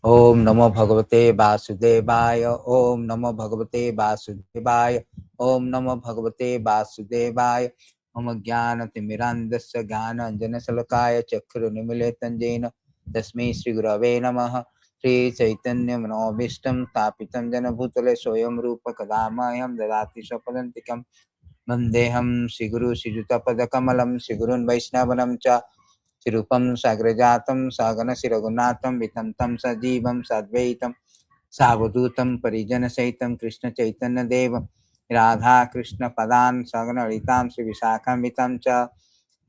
Om Namo Bhagavate Vasudevaya. Om Namo Bhagavate Vasudevaya. Om Namo Bhagavate Vasudevaya. Om Jnana-timirandasya Jnana-anjana-salakaya Chakru-nimilitanjena Tasmai Shri Gurave Namaha. Shri Chaitanya Manobhishtam Tapitam Jana Bhutale Soyam Rupa Kadamayam Dadati Swapadantikam Vandeham Shri Guru Shri Juta Padakamalam Shri Gurun Vaishnavanam Cha Sirupam Sagrajatam Sagana Siragunatam Vitantam Sajivam Sadvaitam Savadutam Parijana Saitam Krishna Chaitanya Devam Radha Krishna Padan Sagana Ritam Sri Visakam Vitam Cha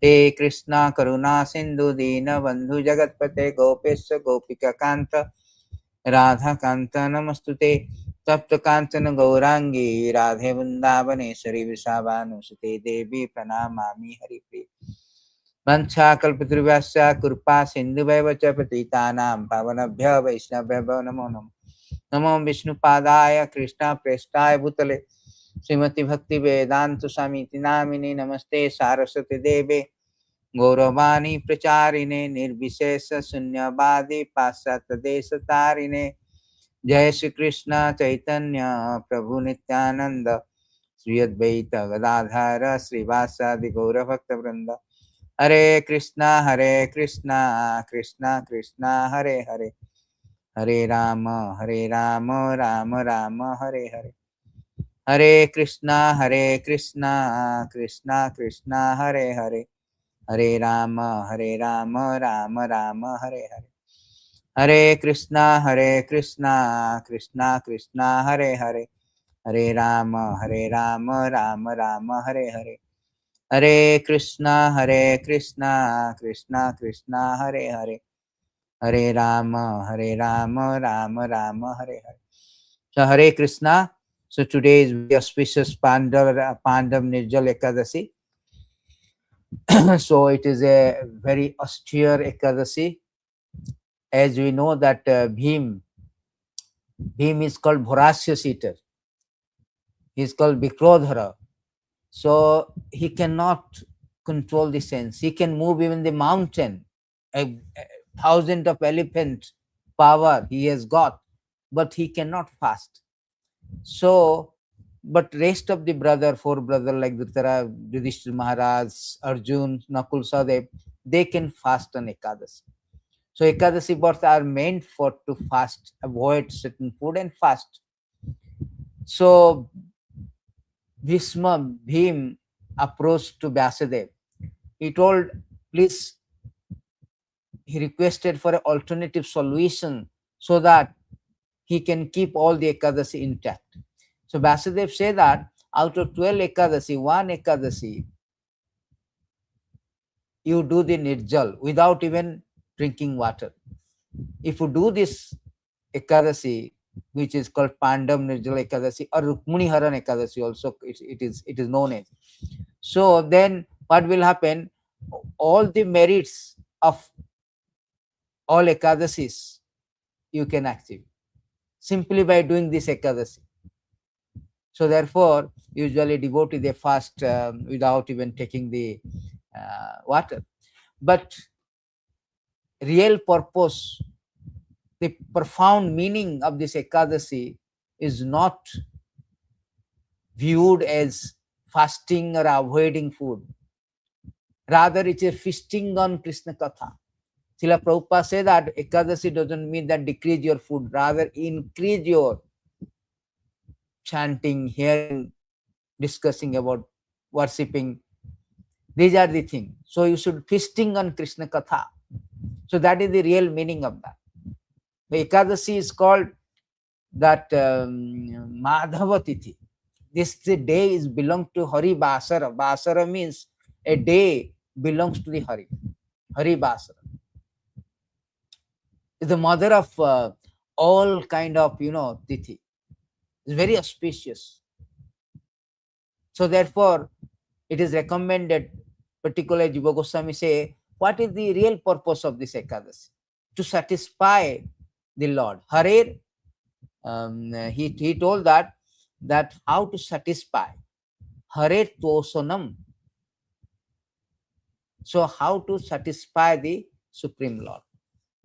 He Krishna Karuna Sindhu Dina Bandhu Jagatpate Gopesha Gopika Kanta Radha Kanta Namastute Tapta Kantana Gaurangi Radhe Vrindavaneshwari Vrishabhanusute Devi Pranamami Hari Priya वंशाकल्पतरुभ्यश्च कृपा सिन्धुभैव च पतितानां पावनेभ्यो वैष्णवेभ्यो नमो नमः नमो विष्णुपादाय कृष्णप्रेष्ठाय भूतले श्रीमति भक्ति वेदांत स्वामी नामिने नमस्ते सारस्वती देवे गौरवाणी प्रचारिणे निर्विशेष शून्यवादी पाश्चात्य देश तारिणे जय श्री कृष्ण चैतन्य प्रभु Nityanand Shri Advaita Gadadhar श्रीवासादि गौरभक्तवृंद Hare Krishna, Krishna Krishna, Hare Hare, Hare Rama, Rama Rama, Hare Hare. Hare Krishna, Krishna Krishna, Hare Hare, Hare Rama, Rama Rama, Hare Hare. Hare Krishna, Krishna Krishna, Hare Hare, Hare Rama, Rama Rama, Hare Hare. Hare Krishna, Krishna Krishna, Hare Hare, Hare Rama, Rama Rama, Hare Hare. So Hare Krishna. So today is very auspicious Pandav Nirjal Ekadasi. So it is a very austere Ekadasi. As we know that Bhim is called voracious eater. He is called Vikrodhara. So he cannot control the sense. He can move even the mountain. A thousand of elephant power he has got, but he cannot fast. So, but rest of the four brother like Dritara, Yudhishthira Maharaj, Arjun, Nakul, Sadev, they can fast on Ekadasi. So Ekadasi births are meant for to fast, avoid certain food and fast. So Bhim approached to Vyasadeva. He told, please, he requested for an alternative solution so that he can keep all the Ekadasi intact. So Vyasadeva said that out of 12 Ekadasi, one Ekadasi, you do the Nirjal without even drinking water. If you do this Ekadasi, which is called Pandav Nirjal Ekadasi or Rukmini Haran Ekadasi also, it is known as. So then what will happen? All the merits of all Ekadasis you can achieve simply by doing this Ekadasi. So therefore, usually devotee they fast without even taking the water. But real purpose, the profound meaning of this Ekadasi is not viewed as fasting or avoiding food. Rather, it's a feasting on Krishna Katha. Srila Prabhupada said that Ekadasi doesn't mean that decrease your food, rather increase your chanting, hearing, discussing about worshipping. These are the things. So you should feasting on Krishna Katha. So that is the real meaning of that. The Ekadasi is called that Madhava Tithi. This day is belong to Hari Basara. Basara means a day belongs to the Hari. Hari Basara. Is the mother of all kind of Tithi. It's very auspicious. So therefore, it is recommended, particularly Jiva Goswami say, what is the real purpose of this Ekadasi? To satisfy the Lord. Harer, he told that how to satisfy. Harer tosonam. So how to satisfy the Supreme Lord.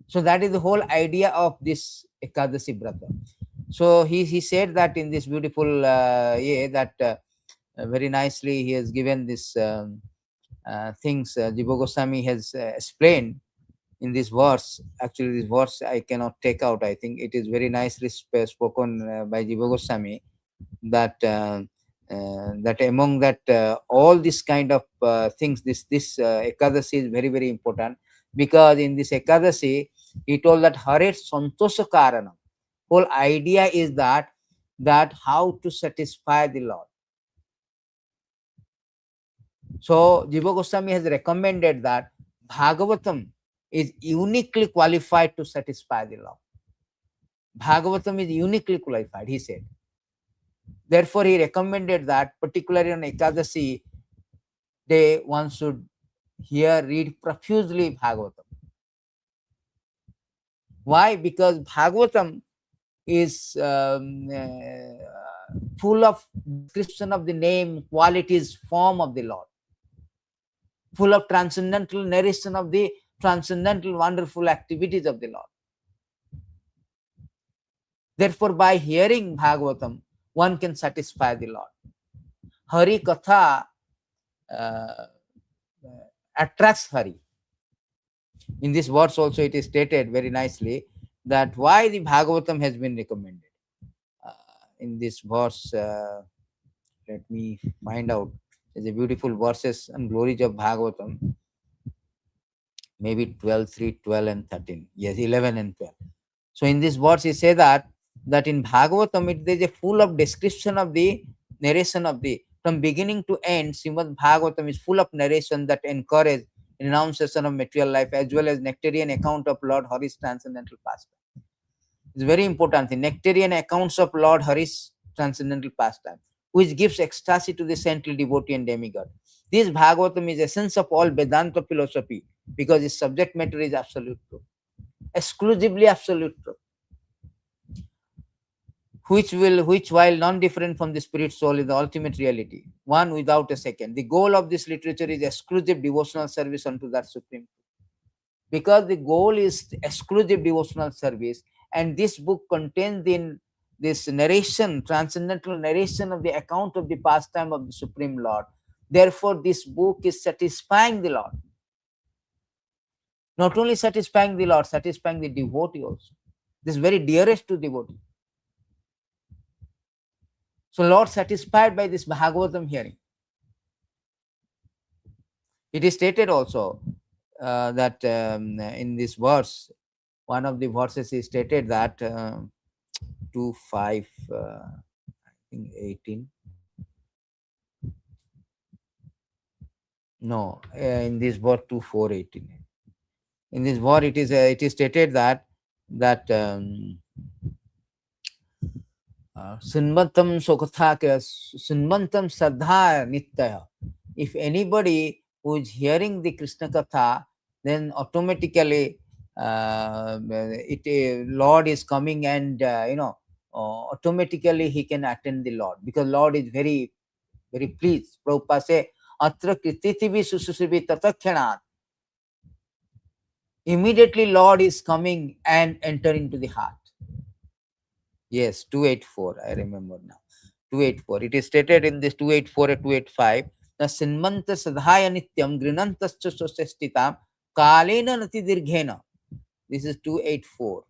So that is the whole idea of this Ekadasi Brata. So he said that in this beautiful that very nicely he has given this things Jiva Goswami has explained in this verse. Actually, this verse I cannot take out. I think it is very nicely spoken by Jiva Goswami that that among that all this kind of things, this Ekadasi is very very important, because in this Ekadasi he told that Hare Santosha Karanam. Whole idea is that how to satisfy the Lord. So Jiva Goswami has recommended that Bhagavatam is uniquely qualified to satisfy the Lord. Bhagavatam is uniquely qualified, he said. Therefore, he recommended that, particularly on Ekadasi day, one should read profusely Bhagavatam. Why? Because Bhagavatam is full of description of the name, qualities, form of the Lord, full of transcendental narration of the transcendental wonderful activities of the Lord. Therefore, by hearing Bhagavatam, one can satisfy the Lord. Hari Katha attracts Hari. In this verse also it is stated very nicely that why the Bhagavatam has been recommended. In this verse, let me find out. There's a beautiful verses and glories of Bhagavatam. Maybe 12, 3, 12 and 13. Yes, 11 and 12. So in this verse he says that in Bhagavatam there is a full of description of the narration of the, from beginning to end, Śrīmad-Bhāgavatam is full of narration that encourage renunciation of material life, as well as nectarian account of Lord Hari's transcendental pastime. It's very important thing. Nectarian accounts of Lord Hari's transcendental pastime, which gives ecstasy to the saintly devotee and demigod. This Bhagavatam is essence of all Vedanta philosophy, because its subject matter is absolute truth, exclusively absolute truth, which while non-different from the spirit soul is the ultimate reality, one without a second. The goal of this literature is exclusive devotional service unto that supreme truth. Because the goal is exclusive devotional service, and this book contains in this narration, transcendental narration of the account of the pastime of the Supreme Lord. Therefore, this book is satisfying the Lord. Not only satisfying the Lord, satisfying the devotee also. This is very dearest to devotee. So Lord satisfied by this Bhagavatam hearing. It is stated also that in this verse, one of the verses is stated that 2, 5, I think 18. No, in this verse 2, 4, 18. In this verse it is stated that Śrīmad-Bhāgavatam Śrīmad-Bhāgavatam Saddha Nityaya. If anybody who is hearing the Krishna Katha, then automatically Lord is coming, and automatically he can attend the Lord, because Lord is very very pleased. Prabhupada say, Atra Krititivi Sususivi Tatakhanat. Immediately Lord is coming and enter into the heart. Yes, 284, I remember now. 284. It is stated in this 284 and 285. Na Sinmanta Sadhaya Nityam Grinantascha Sostestitam Kalena Nati Dirghena. This is 284.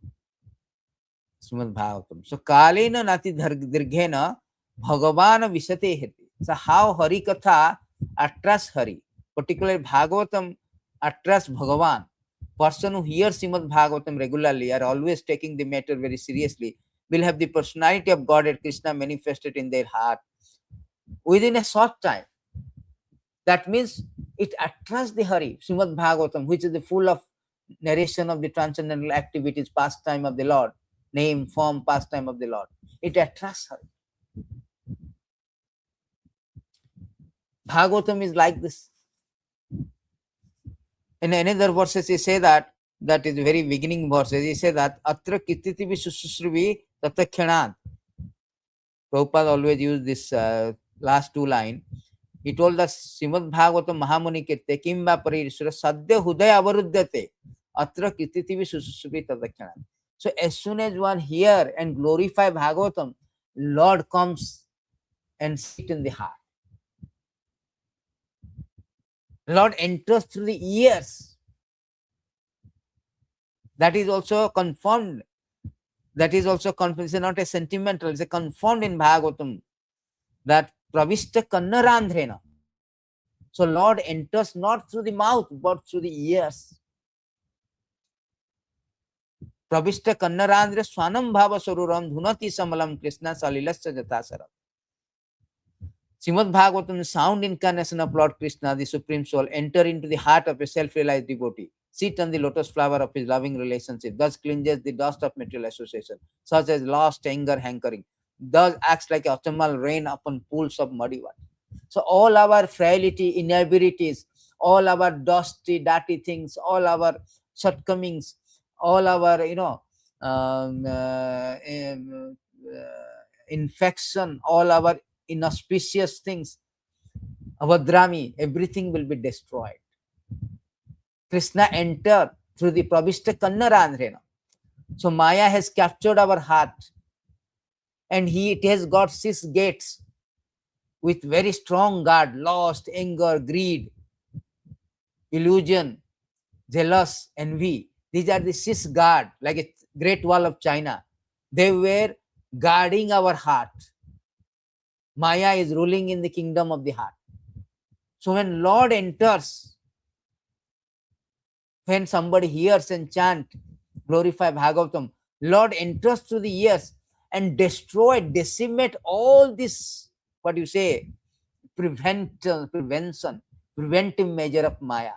Śrīmad-Bhāgavatam. So Kalena Nati Dirghena Bhagavana Visate Heti. So how Hari Katha attracts Hari, particularly Bhagavatam attracts Bhagavan. Person who hears Śrīmad-Bhāgavatam regularly are always taking the matter very seriously, will have the personality of God and Krishna manifested in their heart within a short time. That means it attracts the Hari, Śrīmad-Bhāgavatam, which is the full of narration of the transcendental activities, pastime of the Lord, name, form, pastime of the Lord. It attracts Hari. Bhagavatam is like this. In another verses, he say that is the very beginning verses. He say that Atra Kititivi Sususruvi Tatakhanat. Prabhupada always use this last two lines. He told us Śrīmad-Bhāgavatam Mahamuni Kirte Kimba Paririshura Sadhya Hudaya Avaruddhate atra kititivi sususupi tadakshana. So as soon as one hear and glorify Bhagavatam, Lord comes and sit in the heart. Lord enters through the ears. That is also confirmed. That is also confirmed. It's not a sentimental, it's a confirmed in Bhagavatam that pravishta kannarandhrena. So Lord enters not through the mouth but through the ears. Pravishta kannarandhra swanam bhava saruram dhunati samalam krishna salilasya jatasaram. Śrīmad-Bhāgavatam, the sound incarnation of Lord Krishna, the Supreme Soul, enter into the heart of a self-realized devotee. Sit on the lotus flower of his loving relationship. Thus cleanses the dust of material association, such as lust, anger, hankering. Thus acts like autumnal rain upon pools of muddy water. So all our frailty, inabilities, all our dusty, dirty things, all our shortcomings, all our, infection, all our inauspicious things, avadrami, everything will be destroyed. Krishna entered through the pravishta kannarandhrena. So Maya has captured our heart, and it has got 6 gates with very strong guard: lust, anger, greed, illusion, jealous, envy. These are the 6 guards, like a great wall of China. They were guarding our heart. Maya is ruling in the kingdom of the heart. So when Lord enters, when somebody hears and chant, glorify Bhagavatam, Lord enters through the ears and destroy, decimate all this, what you say, preventive measure of Maya.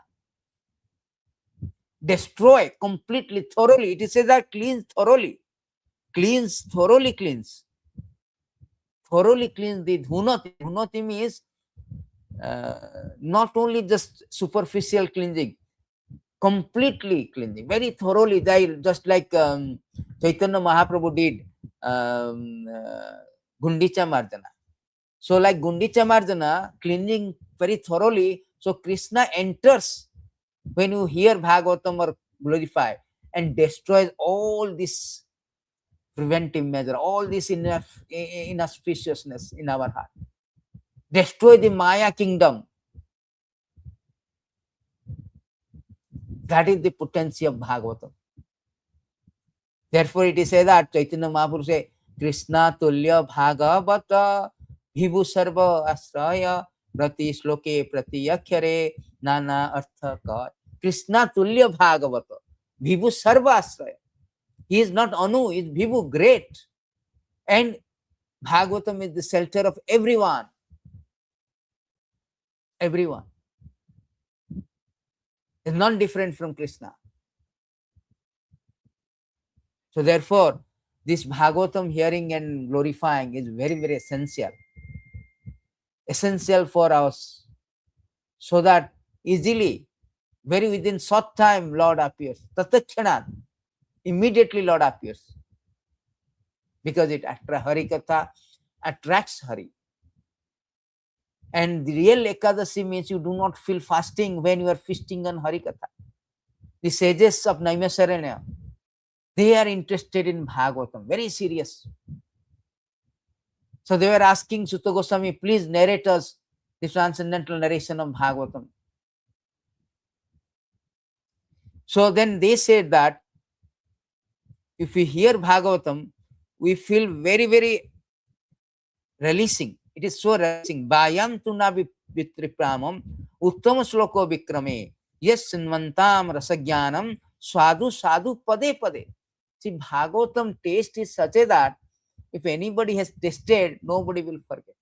Destroy completely, thoroughly. It says that cleanse thoroughly. Cleanse, thoroughly cleanse. Thoroughly cleanse the dhunati. Dhunati means not only just superficial cleansing, completely cleansing, very thoroughly, just like Chaitanya Mahaprabhu did Gundicha Marjana. So like Gundicha Marjana, cleansing very thoroughly. So Krishna enters when you hear Bhagavatam or glorify and destroys all this preventive measure, all this inauspiciousness in our heart. Destroy the Maya kingdom. That is the potency of Bhagavatam. Therefore, it is said that Chaitanya Mahaprabhu says, Krishna tulya Bhagavata Vibhu Sarva Asraya Prati Shloke Prati Akhyare Nana Artha Ka. Krishna tulya Bhagavata Vibhu Sarva Asraya. He is not Anu, he is Vibhu, great. And Bhagavatam is the shelter of everyone. Everyone. Is not different from Krishna. So therefore, this Bhagavatam hearing and glorifying is very, very essential. Essential for us. So that easily, very within short time, Lord appears. Tatakshana, immediately Lord appears. Because it Harikatha attracts Hari. And the real Ekadasi means you do not feel fasting when you are feasting on Harikatha. The sages of Naimisaranya, they are interested in Bhagavatam, very serious. So they were asking Sutta Goswami, please narrate us the transcendental narration of Bhagavatam. So then they said that if we hear Bhagavatam, we feel very, very releasing. It is so releasing. Bayam tuna vitripramam uttama sloko vikrame yes sinvantam rasagyanam swadu sadhu pade pade. See, Bhagavatam taste is such a that if anybody has tasted, nobody will forget.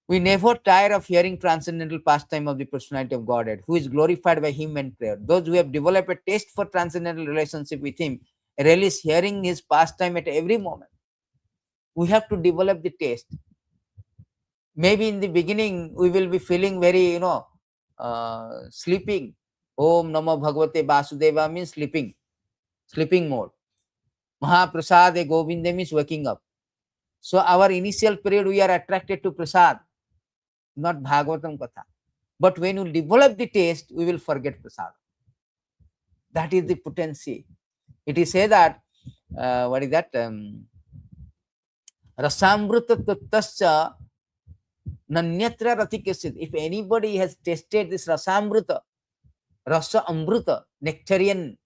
We never tire of hearing transcendental pastime of the personality of Godhead, who is glorified by him and prayer. Those who have developed a taste for transcendental relationship with him relish hearing his pastime at every moment. We have to develop the taste. Maybe in the beginning, we will be feeling very, sleeping. Om Namo Bhagavate Vasudeva means sleeping mode. Mahaprasade Govinda means waking up. So our initial period, we are attracted to prasad, not Bhagavatam Katha. But when you develop the taste, we will forget prasad. That is the potency. It is said that, what is that? Rasamruta tattasya nanyatra ratikasid. If anybody has tasted this rasamruta, rasa amruta, nectarian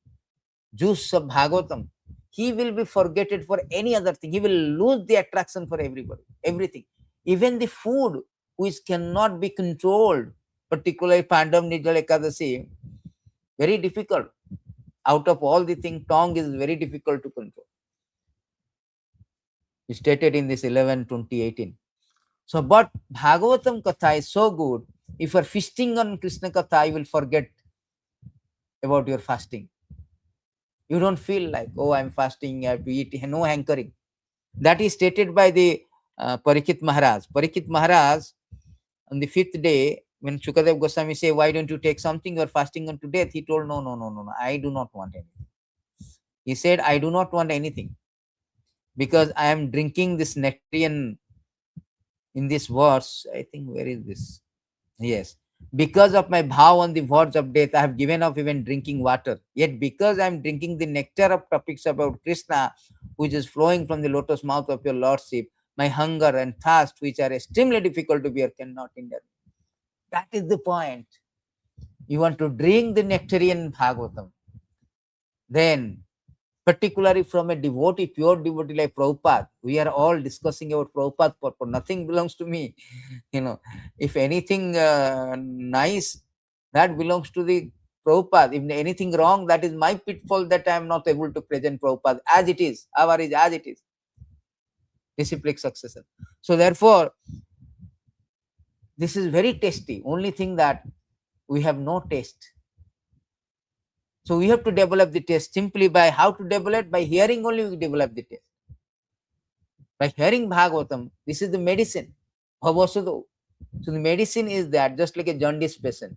juice of Bhagavatam, he will be forgotten for any other thing. He will lose the attraction for everybody, everything. Even the food which cannot be controlled, particularly Pandam Nijal Ekadasi, very difficult. Out of all the things, tongue is very difficult to control. It's stated in this 11:20:18. So, but Bhagavatam Katha is so good. If you are feasting on Krishna Katha, you will forget about your fasting. You don't feel like, oh, I'm fasting, I have to eat, no hankering. That is stated by the Parikshit Maharaj. Parikshit Maharaj, on the 5th day, when Shukadev Goswami say, why don't you take something, you are fasting unto death, he told, no, I do not want anything. He said, I do not want anything, because I am drinking this nectarian. In this verse, I think, where is this? Yes. Because of my bhav on the verge of death, I have given up even drinking water. Yet because I am drinking the nectar of topics about Krishna, which is flowing from the lotus mouth of your Lordship, my hunger and thirst, which are extremely difficult to bear, cannot hinder me. That is the point. You want to drink the nectarian Bhagavatam. Then, particularly from a devotee, pure devotee like Prabhupada, we are all discussing about Prabhupada purport. Nothing belongs to me. If anything nice, that belongs to the Prabhupada. If anything wrong, that is my pitfall, that I am not able to present Prabhupada as it is. Our is as it is. Disciplic successor. So therefore, this is very tasty. Only thing that we have no taste. So we have to develop the taste simply by how to develop? By hearing only we develop the taste. By hearing Bhagavatam, this is the medicine. Bhavasudo. So the medicine is that, just like a jaundice patient.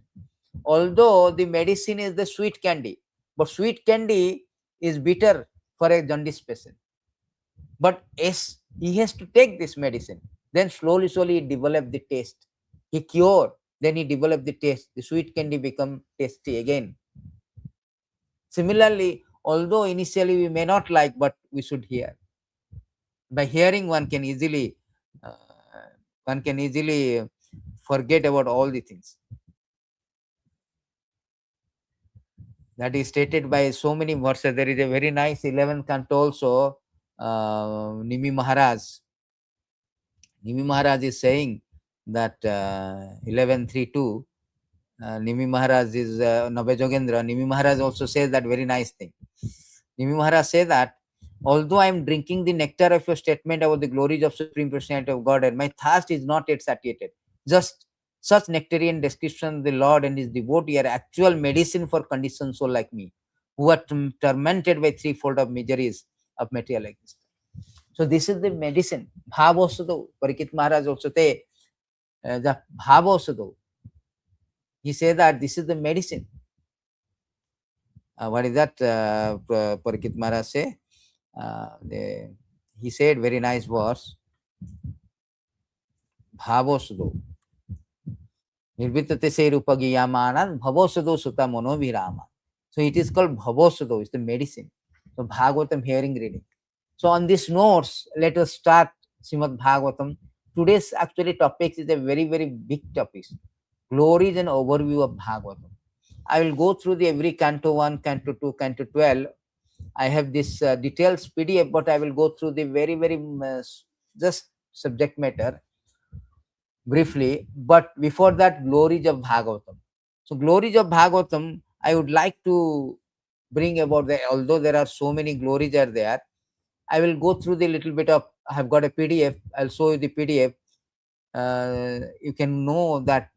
Although the medicine is the sweet candy, but sweet candy is bitter for a jaundice patient. But yes, he has to take this medicine. Then slowly he develop the taste. He cure, then he develop the taste. The sweet candy become tasty again. Similarly, although initially we may not like, but we should hear. By hearing, one can easily forget about all the things. That is stated by so many verses. There is a very nice 11th canto also. Nimi Maharaj. Nimi Maharaj is saying that 11:3:2. Nimi Maharaj is Navajogendra. Nimi Maharaj also says that very nice thing. Nimi Maharaj says that, although I am drinking the nectar of your statement about the glories of Supreme Personality of Godhead, my thirst is not yet satiated. Just such nectarian description of the Lord and his devotee are actual medicine for conditioned soul like me, who are tormented by threefold of miseries of material existence. So this is the medicine. Bhavosado. Parikshit Maharaj also say, the Bhavosado. He said that this is the medicine. What is that? Parikshit Maharaj say? He said very nice verse. Bhavosado. Nirvitate se rupagiyamanan bhavosado sutta monovirama. So it is called Bhavosado. It's the medicine. So Bhagavatam hearing reading. So on these notes, let us start Śrīmad-Bhāgavatam. Today's actually topic is a very, very big topic. Glories and overview of Bhagavatam. I will go through the every canto 1, canto 2, canto 12. I have this details PDF, but I will go through the very, very just subject matter briefly. But before that, glories of Bhagavatam. So glories of Bhagavatam, I would like to bring about the, although there are so many glories are there, I will go through the little bit of, I have got a PDF, I'll show you the PDF. You can know that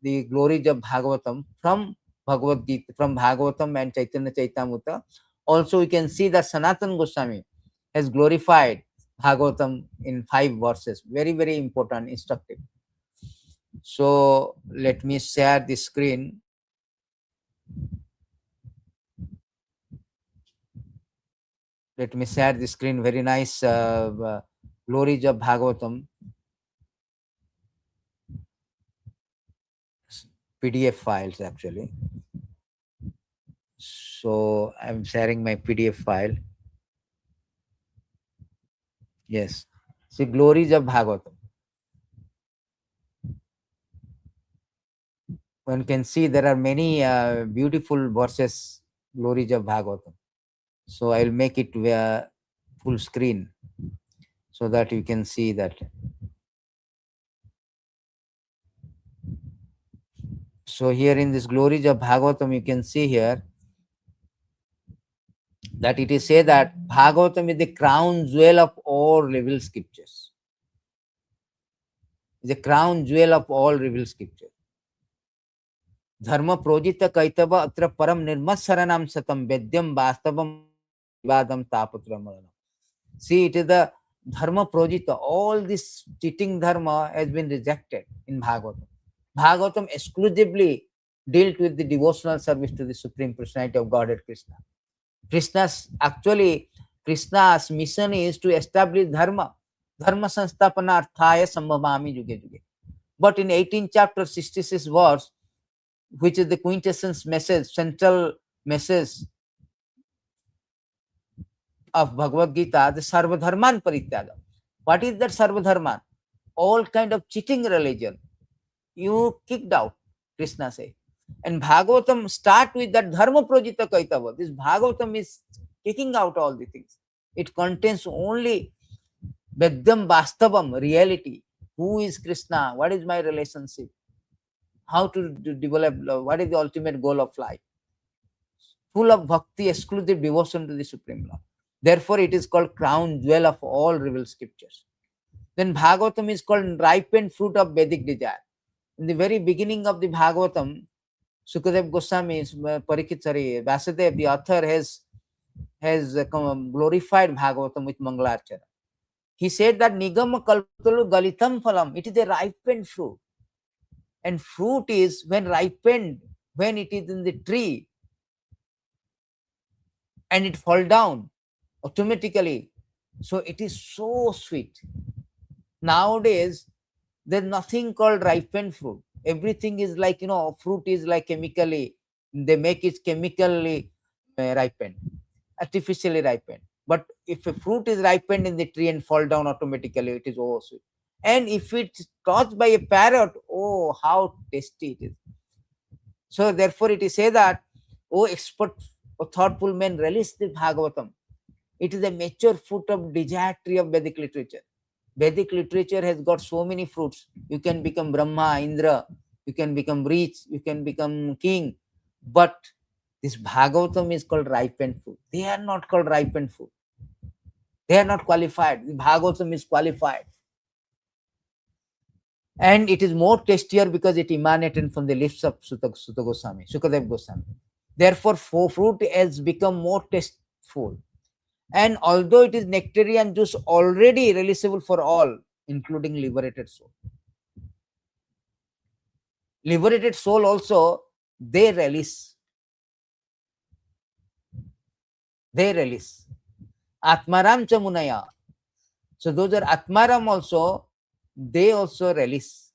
the glories of Bhagavatam from Bhagavad Gita, from Bhagavatam and Chaitanya Chaitamrita. Also, you can see that Sanatana Goswami has glorified Bhagavatam in 5 verses. Very, very important, instructive. So, let me share the screen. Let me share the screen. Very nice glories of Bhagavatam. PDF files actually. So I'm sharing my PDF file. Yes. See, Glories of Bhagavatam. One can see there are many beautiful verses, Glories of Bhagavatam. So I'll make it full screen so that you can see that. So here in this Glories of Bhagavatam, you can see here that it is said that Bhagavatam is the crown jewel of all revealed scriptures. The crown jewel of all revealed scriptures. Dharma projita kaitava atra param nirmasaranam satam vedyam vastavam vivadam tapatram. See, it is the dharma projita. All this cheating dharma has been rejected in Bhagavatam. Bhagavatam exclusively dealt with the devotional service to the Supreme Personality of Godhead Krishna. Krishna's mission is to establish dharma. Dharma sanstapana arthaya sambhavami yuge yuge. But in 18th chapter, 66 verse, which is the quintessence message, central message of Bhagavad Gita, the Sarvadharman Parityaga. What is that Sarvadharman? All kind of cheating religion. You kicked out, Krishna says. And Bhagavatam start with that Dharma Projita Kaitava. This Bhagavatam is kicking out all the things. It contains only Vedyam Vastavam, reality. Who is Krishna? What is my relationship? How to develop love? What is the ultimate goal of life? Full of bhakti, exclusive devotion to the Supreme Lord. Therefore, it is called crown jewel of all revealed scriptures. Then Bhagavatam is called ripened fruit of Vedic desire. In the very beginning of the Bhagavatam, Sukadev Goswami, Vasudev, the author, has glorified Bhagavatam with Mangalarchana. He said that Nigama Kalpatalu Galitam Phalam, it is a ripened fruit. And fruit is when ripened, when it is in the tree and it fall down automatically. So it is so sweet. Nowadays, there's nothing called ripened fruit. Everything is like, fruit is like chemically, they make it chemically ripened, artificially ripened. But if a fruit is ripened in the tree and fall down automatically, it is oh sweet. And if it's touched by a parrot, oh, how tasty it is. So therefore it is said that, oh expert, oh thoughtful men, relish the Bhagavatam. It is a mature fruit of desire tree of Vedic literature. Vedic literature has got so many fruits. You can become Brahma, Indra, you can become rich, you can become king. But this Bhagavatam is called ripened fruit. They are not called ripened fruit. They are not qualified. The Bhagavatam is qualified. And it is more tastier because it emanated from the lips of Sukadev Goswami. Therefore, fruit has become more tasteful. And although it is nectarian juice already releasable for all, including liberated soul. Liberated soul also, they release. They release. Atmaram Chamunaya. So those are Atmaram also, they also release.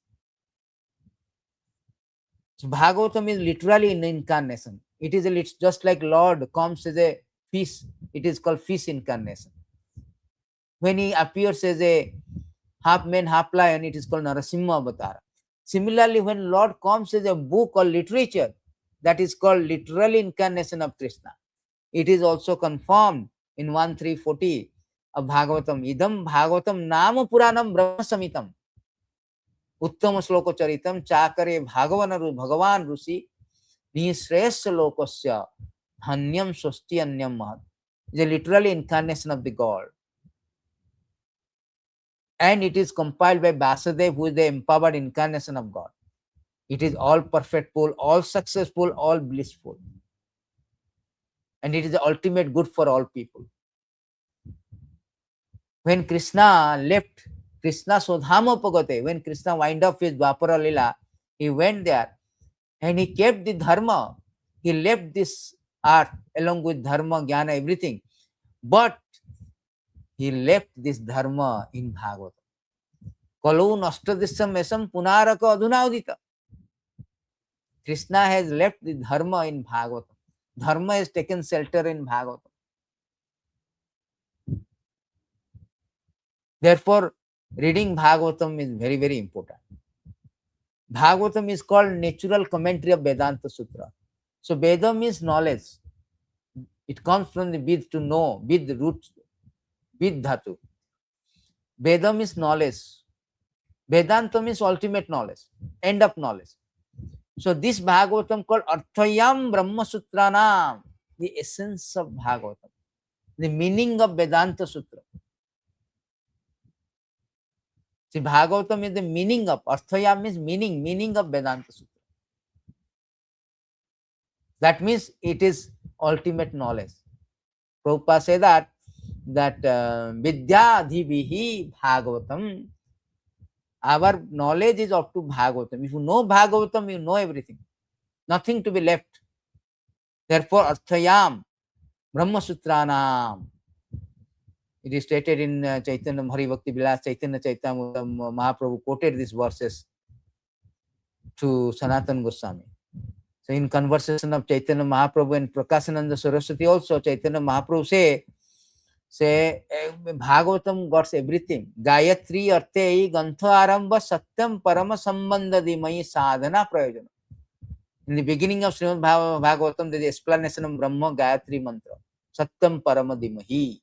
So Bhagavatam is literally an incarnation. It is just like Lord comes as a fish. It is called fish incarnation. When he appears as a half man, half lion, it is called Narasimha Avatar. Similarly, when Lord comes as a book or literature, that is called literal incarnation of Krishna. It is also confirmed in 1.3.40 of Bhagavatam. Idam Bhagavatam Nama Puranam Brahma Samitam. Uttama Sloko Charitam Chakare Bhagavan Rusi Nishreshya Lokasya Dhanyam Swasti Anyam Mahat. It is a literally incarnation of the God. And it is compiled by Vasudev, who is the empowered incarnation of God. It is all perfectful, all successful, all blissful. And it is the ultimate good for all people. When Krishna left, Krishna Sodhama Pagate, when Krishna wind up his Dwapara Lila, he went there and he kept the Dharma. He left this earth along with Dharma, Jnana, everything. But he left this Dharma in Bhagavatam. Kalu Nastadisam Esam Punaraka Adhunaudita. Krishna has left the dharma in Bhagavatam. Dharma has taken shelter in Bhagavatam. Therefore, reading Bhagavatam is very, very important. Bhagavatam is called natural commentary of Vedanta Sutra. So Veda means knowledge. It comes from the vid, to know, vid root, vid dhatu. Veda means knowledge. Vedanta means ultimate knowledge, end of knowledge. So this Bhagavatam called Arthayam Brahma Sutranam, the essence of Bhagavatam, the meaning of Vedanta Sutra. See, Bhagavatam is the meaning of, Arthayam means meaning of Vedanta Sutra. That means it is ultimate knowledge. Prabhupada say that Vidya Adhibihi Bhagavatam, our knowledge is up to Bhagavatam. If you know Bhagavatam, you know everything. Nothing to be left. Therefore, Arthayam Brahma Sutranam. It is stated in Chaitanya Hari Bhakti Vilas, Chaitanya Chaitanya Mahaprabhu quoted these verses to Sanatana Goswami. So in conversation of Chaitanya Mahaprabhu and Prakasananda Saraswati also, Chaitanya Mahaprabhu say Bhagavatam got everything. Gayatri Artei Gantha Aramba Satyam Parama Sambandha Dimai Sadhana Prayojana. In the beginning of Śrīmad-Bhāgavatam, there is explanation of Brahma Gayatri Mantra. Satyam Parama Dimahi.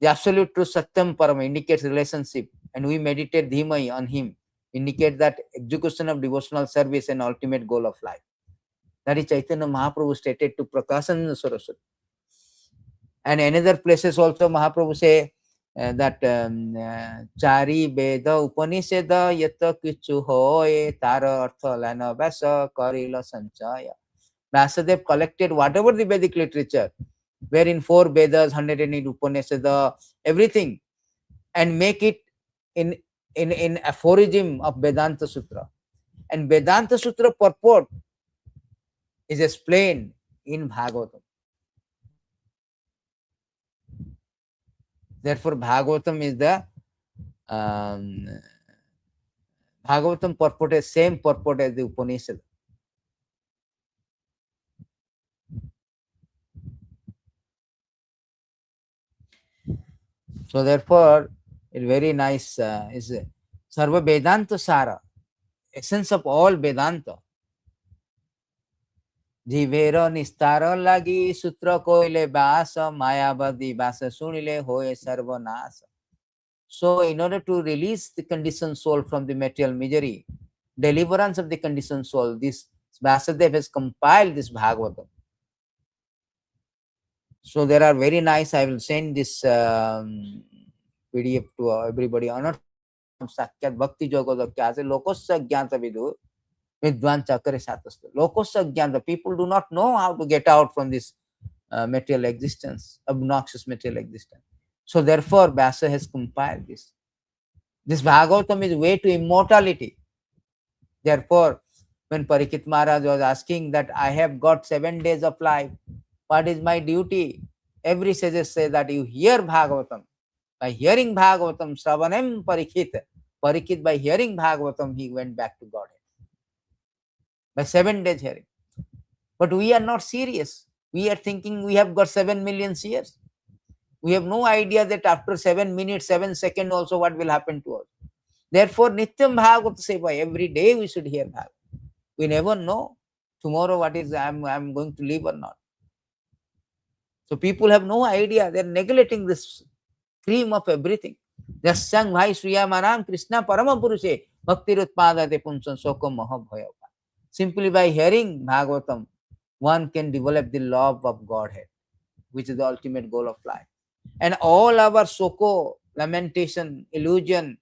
The absolute truth Satyam Parama indicates relationship, and we meditate Dhimai on him, indicate that execution of devotional service and ultimate goal of life. That is Chaitanya Mahaprabhu stated to Prakasananda Saraswati. And another places also Mahaprabhu say that Chari Veda Upanishada Yata Kichu Hoye Tara Artha Lana Vasa Karila Sanchaya. Vyasadeva collected whatever the Vedic literature, wherein 4 Vedas, 108 Upanishada, everything, and make it in aphorism of Vedanta Sutra. And Vedanta Sutra purport is explained in Bhagavatam. Therefore, Bhagavatam is the Bhagavatam purport is same purport as the Upanishad. So therefore, it's very nice. Is Sarva Vedanta Sara, essence of all Vedanta. Jivera nistara lagi sutra koile basa mayavadi basa sunile hoye sarva nasa. So in order to release the conditioned soul from the material misery, deliverance of the conditioned soul, this Vyasadeva has compiled this Bhagavatam. So there are very nice, I will send this PDF to everybody. Sakyat Bhakti Jogodakya ase lokosya jnata vidu vidvan chakre satastha. Lokosya jnata, people do not know how to get out from this material existence, obnoxious material existence. So therefore, Vyasa has compiled this. This Bhagavatam is way to immortality. Therefore, when Parikshit Maharaj was asking that I have got 7 days of life, what is my duty? Every sage says that you hear Bhagavatam. By hearing Bhagavatam, Sravanam Parikshit, by hearing Bhagavatam, he went back to Godhead. By 7 days hearing. But we are not serious. We are thinking we have got 7 million years. We have no idea that after 7 minutes, 7 seconds also what will happen to us. Therefore, Nityam Bhagavata Seva, every day we should hear Bhagavatam. We never know tomorrow what is I am going to live or not. So people have no idea. They are neglecting this cream of everything. Jasyang Bhai Sriyamanam Krishna Parama Purushe Bhaktirutpadate Punsan Sokam Mahabhayava. Simply by hearing Bhagavatam, one can develop the love of Godhead, which is the ultimate goal of life. And all our soko, lamentation, illusion,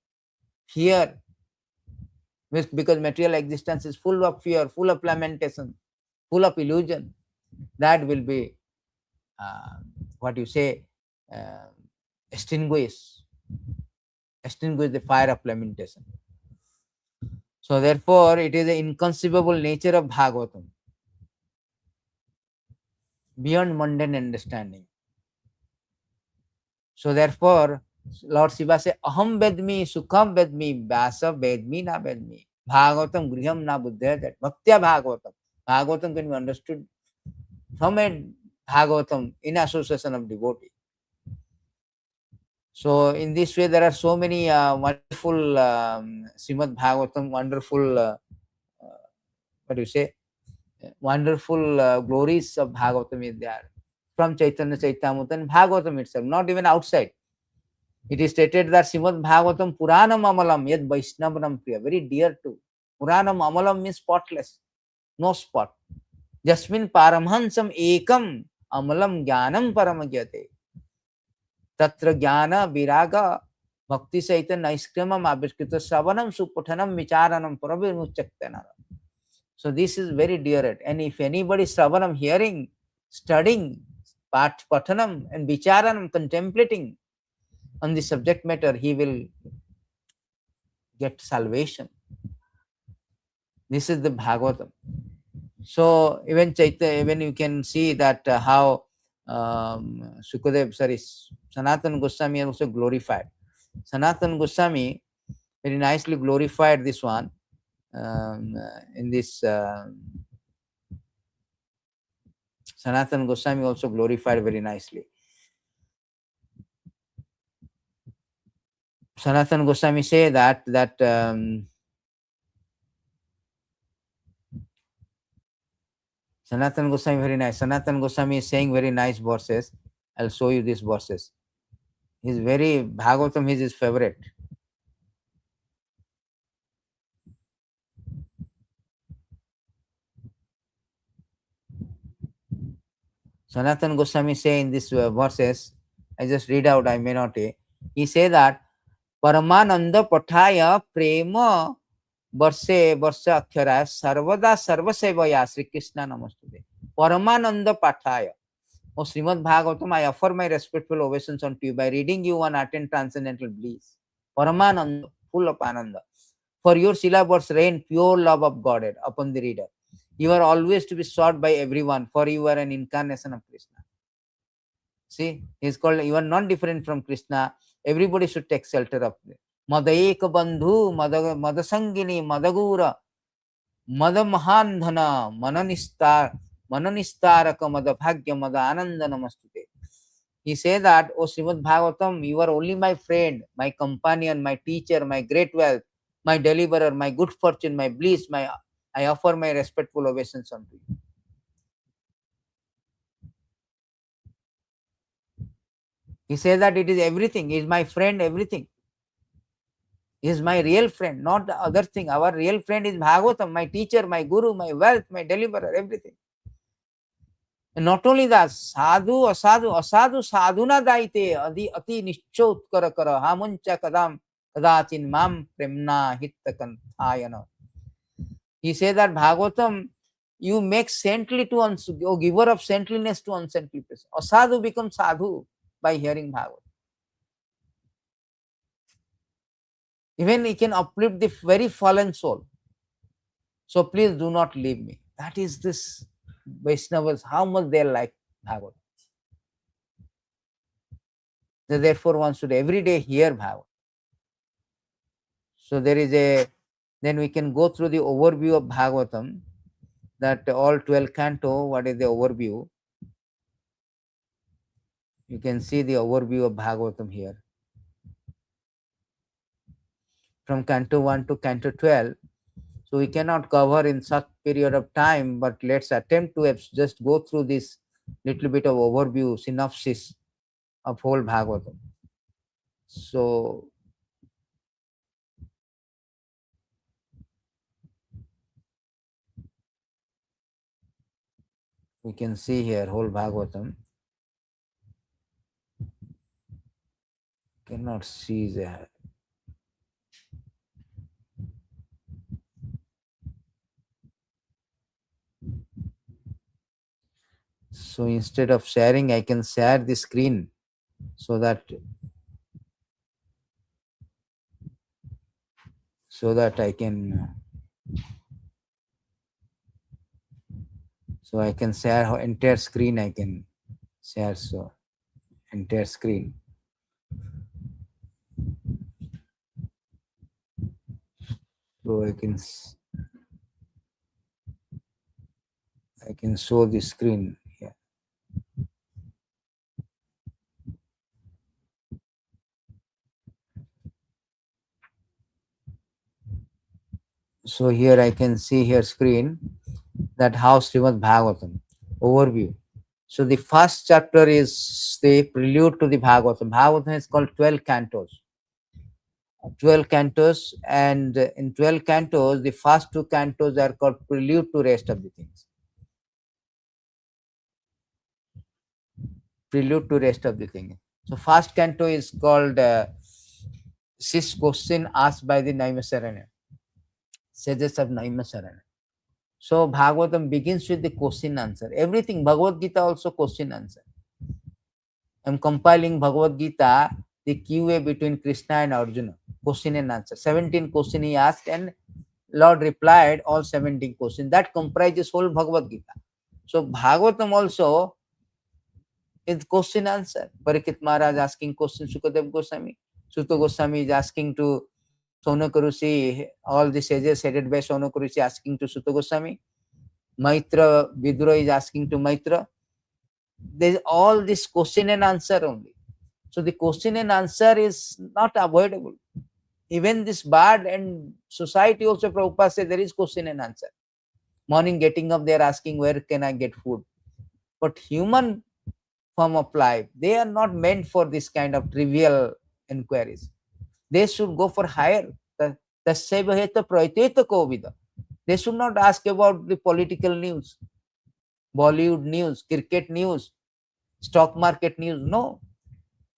fear, because material existence is full of fear, full of lamentation, full of illusion, that will be extinguish the fire of lamentation. So therefore, it is the inconceivable nature of Bhagavatam, beyond mundane understanding. So therefore, Lord Shiva says, Aham Vedmi, Sukham Vedmi, Vyasa Vedmi na Vedmi. Bhagavatam griham na buddhayat. Bhaktya Bhagavatam. Bhagavatam can be understood from a Bhagavatam in association of devotee. So in this way, there are so many wonderful Śrīmad-Bhāgavatam, wonderful, what do you say, wonderful glories of Bhagavatam is there. From Chaitanya Chaitamrita and Bhagavatam itself, not even outside. It is stated that Śrīmad-Bhāgavatam Puranam Amalam Yad Vaishnavanam Priya, very dear to. Puranam Amalam means spotless, no spot. Jasmin Paramhansam Ekam Amalam Jnanam Paramagyate. Tatra Jnana Viraga Bhakti Saita Naiskramam Abhiskrita Savanam Supathanam Vicharanam Paravimuchaktana. So this is very dear. And if anybody Savanam hearing, studying, Pathanam and Vicharanam contemplating on the subject matter, he will get salvation. This is the Bhagavatam. So even even you can see that how Sanatana Goswami also glorified. Sanatana Goswami very nicely glorified this one in this. Sanatana Goswami also glorified very nicely. Sanatana Goswami say that Sanatana Goswami very nice. Sanatana Goswami is saying very nice verses. I'll show you these verses. He's very Bhagavatam is his favorite. Sanatana Goswami say in these verses, I just read out, I may not. He say that Paramananda Pathaya Prema Varse Akhyaraya Sarvada Sarvasevaya Sri Krishna Namaste. Paramananda Pathaya. O Śrīmad-Bhāgavatam, I offer my respectful ovations unto you by reading you and attain transcendental bliss. Paramananda, full of ananda. For your syllables rain pure love of Godhead upon the reader. You are always to be sought by everyone, for you are an incarnation of Krishna. See, he is called, you are not different from Krishna. Everybody should take shelter of it. Madaeka bandhu, madasangini, madagura, madamahandhana, mananistaraka, madabhagya, madananda namastute. He says that, O Śrīmad-Bhāgavatam, you are only my friend, my companion, my teacher, my great wealth, my deliverer, my good fortune, my bliss, I offer my respectful ovations unto you. He says that it is everything. He is my friend, everything. He is my real friend, not the other thing. Our real friend is Bhagavatam, my teacher, my guru, my wealth, my deliverer, everything. And not only that, sadhu, asadu, sadhuna daite, ati nischot kara kara, hamuncha kadam, kadachin mam premna hittakanthayana. He says that Bhagavatam, you make saintly to or giver of saintliness to unsaintly person. Asadu becomes sadhu by hearing Bhagavatam. Even he can uplift the very fallen soul. So please do not leave me. That is this Vaishnavas, how much they like Bhagavatam. So therefore one should every day hear Bhagavatam. So there is then we can go through the overview of Bhagavatam, that all 12 canto, what is the overview? You can see the overview of Bhagavatam here. From canto 1 to canto 12. So we cannot cover in such period of time, but let's attempt to just go through this little bit of overview, synopsis of whole Bhagavatam. So we can see here whole Bhagavatam. Cannot see there. So instead of sharing, I can share the screen so that I can I can share entire screen. I can share entire screen. So I can show the screen here. So here I can see here screen that how Śrīmad-Bhāgavatam overview. So the first chapter is the prelude to the Bhagavatam. Bhagavatam is called 12 cantos. 12 cantos, and in 12 cantos, the first two cantos are called prelude to rest of the things. Prelude to rest of the thing. So first canto is called six question asked by the Naimisarana, sages of Naimisarana. So Bhagavatam begins with the question answer. Everything, Bhagavad Gita also question answer. I'm compiling Bhagavad Gita, the QA between Krishna and Arjuna, question and answer. 17 questions he asked and Lord replied all 17 questions. That comprises whole Bhagavad Gita. So Bhagavatam also is question answer. Parikshit Maharaj asking question Sukadev Goswami. Sutta Goswami is asking to Sonakarushi, all the sages headed by Sonakarushi asking to Sutta Goswami. Maitra Vidura is asking to Maitra. There's all this question and answer only. So the question and answer is not avoidable. Even this bird and society also, Prabhupada says there is question and answer. Morning getting up, they are asking where can I get food. But human form of life, they are not meant for this kind of trivial inquiries. They should go for higher. They should not ask about the political news, Bollywood news, cricket news, stock market news. No.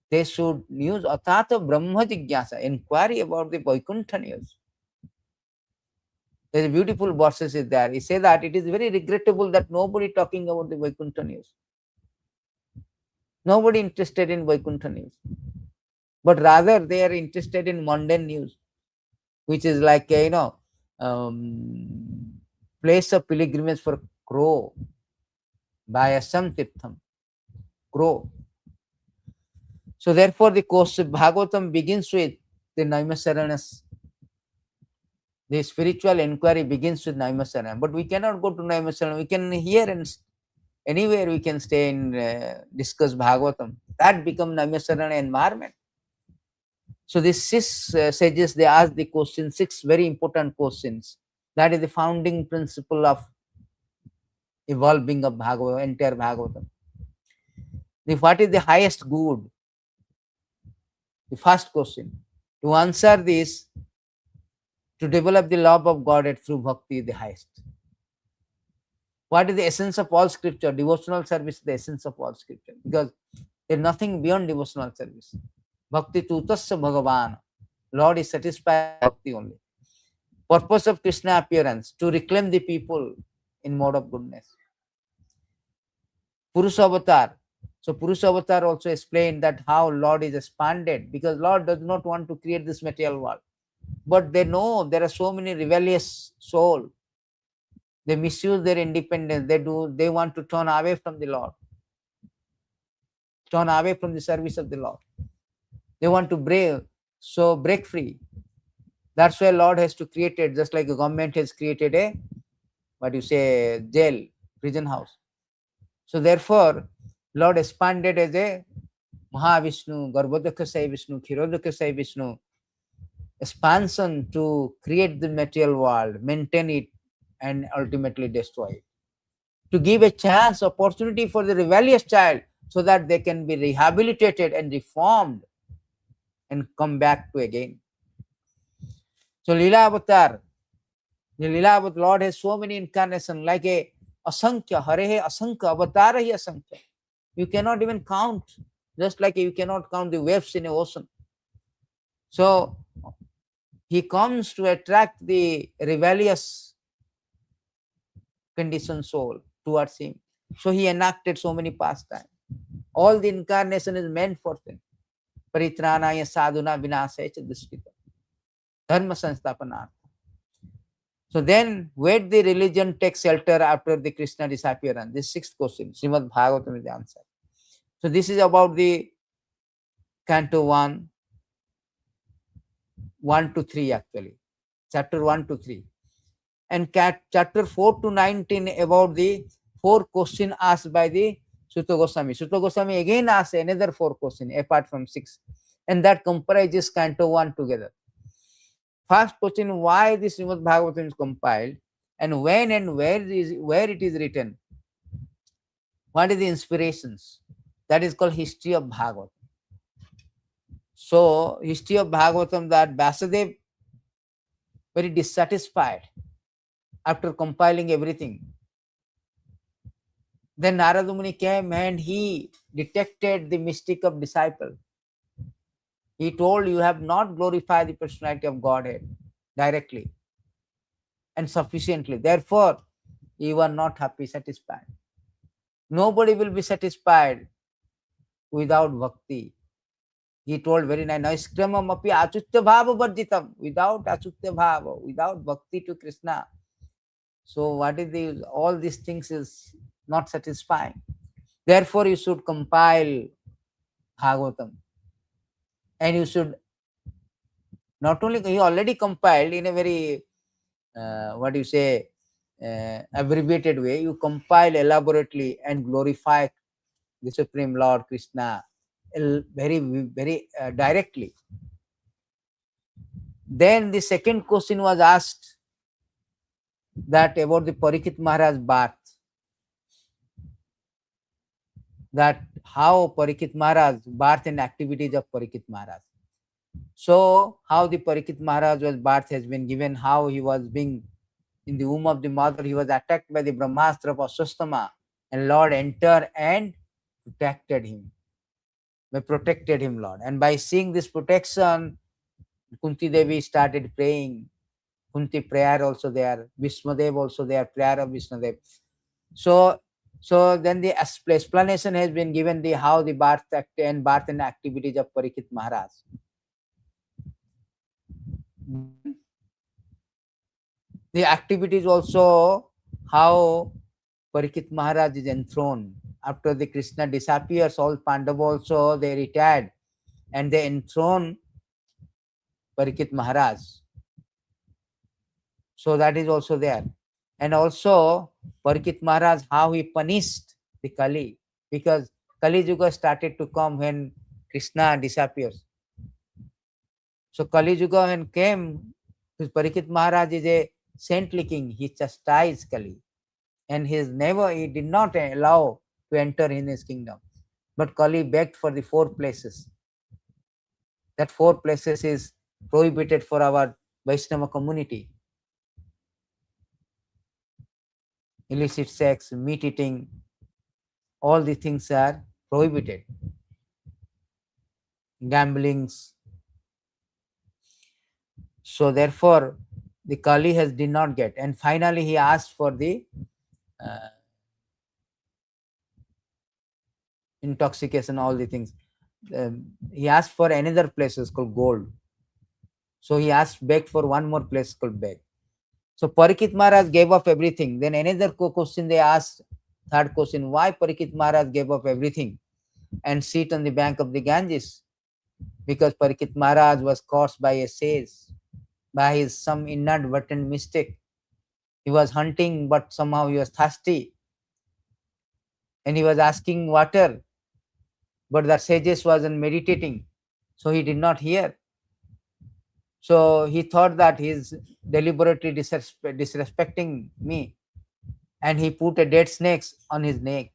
They should news Atata Brahma Jigyasa, inquiry about the Vaikuntha news. There's a beautiful verses is there. He says that it is very regrettable that nobody talking about the Vaikuntha news. Nobody interested in Vaikuntha news. But rather they are interested in mundane news, which is like place of pilgrimage for crow by Assam Tirtham. Crow. So therefore the course of Bhagavatam begins with the Naimisaranas. The spiritual inquiry begins with Naimisarana. But we cannot go to Naimisarana. We can hear and anywhere we can stay and discuss Bhagavatam. That becomes Naimisarana environment. So these six sages, they ask the question, six very important questions. That is the founding principle of evolving of Bhagavatam, entire Bhagavatam. What is the highest good? The first question. To answer this, to develop the love of God through bhakti is the highest. What is the essence of all scripture? Devotional service is the essence of all scripture. Because there is nothing beyond devotional service. Bhakti tutasya bhagavan. Lord is satisfied with bhakti only. Purpose of Krishna appearance, to reclaim the people in mode of goodness. Purusha avatar. So Purusha avatar also explained that how Lord is expanded, because Lord does not want to create this material world. But they know there are so many rebellious souls. They misuse their independence. They want to turn away from the Lord. Turn away from the service of the Lord. They want to break free. That's why Lord has to create it, just like the government has created a jail, prison house. So therefore, Lord expanded as a Mahavishnu, Garbhodakasai Vishnu, Khirodakasai Vishnu, expansion to create the material world, maintain it, and ultimately destroy it. To give a chance, opportunity for the rebellious child so that they can be rehabilitated and reformed and come back to again. So Leela Avatar, the Leela Avatar, Lord has so many incarnations, like a Asankhya, Harehe Asankhya, Avatarahi Asankhya. You cannot even count, just like you cannot count the waves in the ocean. So he comes to attract the rebellious conditioned soul towards him. So he enacted so many pastimes. All the incarnation is meant for them. Paritranaya sadhuna vinasaya cha dushkita. Dharma sansthapanartha. So then, where the religion takes shelter after the Krishna disappearance? This sixth question, Śrīmad-Bhāgavatam is the answer. So this is about the Canto 1, 1 to 3 actually. chapter 1 to 3. And chapter 4 to 19 about the 4 questions asked by the Sutta Goswami. Sutta Goswami again asked another 4 questions apart from 6. And that comprises Canto 1 together. First question, why this Śrīmad-Bhāgavatam is compiled, and when and where it is written. What is the inspirations? That is called history of Bhagavatam. So, history of Bhagavatam, that Vasudev very dissatisfied after compiling everything. Then Narada Muni came and he detected the mystic of disciple. He told, you have not glorified the personality of Godhead directly and sufficiently. Therefore, you are not happy, satisfied. Nobody will be satisfied without bhakti. He told very nice, Naiskramam api achutya bhava varjitam, without achutya bhava, without bhakti to Krishna. So what is the, all these things is not satisfying. Therefore, you should compile Bhagavatam. And you should not only, he already compiled in a very, abbreviated way, you compile elaborately and glorify the Supreme Lord Krishna very, very directly. Then the second question was asked, that about the Parikshit Maharaj's birth. That how Parikshit Maharaj, birth and activities of Parikshit Maharaj. So, how the Parikshit Maharaj's birth has been given, how he was being in the womb of the mother, he was attacked by the Brahmastra of Aswastama, and Lord entered and protected him. Protected him, Lord. And by seeing this protection, Kunti Devi started praying. Kunti prayer also there, Vismadev also there, prayer of Vishnudev. So then the explanation has been given, the how the birth and activities of Parikshit Maharaj. The activities also, how Parikshit Maharaj is enthroned. After the Krishna disappears, all Pandava also they retired and they enthrone Parikshit Maharaj. So that is also there. And also Parikshit Maharaj, how he punished the Kali, because Kali Yuga started to come when Krishna disappears. So Kali Yuga when came, Parikshit Maharaj is a saintly king. He chastised Kali, and he did not allow to enter in his kingdom. But Kali begged for the 4 places. That 4 places is prohibited for our Vaishnava community. Illicit sex, meat eating, all these things are prohibited. Gamblings. So therefore, the Kali did not get. And finally, he asked for the intoxication, all the things. He asked for another place called gold. So he begged for one more place called beg. So Parikshit Maharaj gave up everything. Then another question they asked, third question, why Parikshit Maharaj gave up everything and sit on the bank of the Ganges? Because Parikshit Maharaj was cursed by a sage, by some inadvertent mistake. He was hunting, but somehow he was thirsty. And he was asking water, but the sages wasn't meditating. So he did not hear. So he thought that he is deliberately disrespecting me. And he put a dead snake on his neck.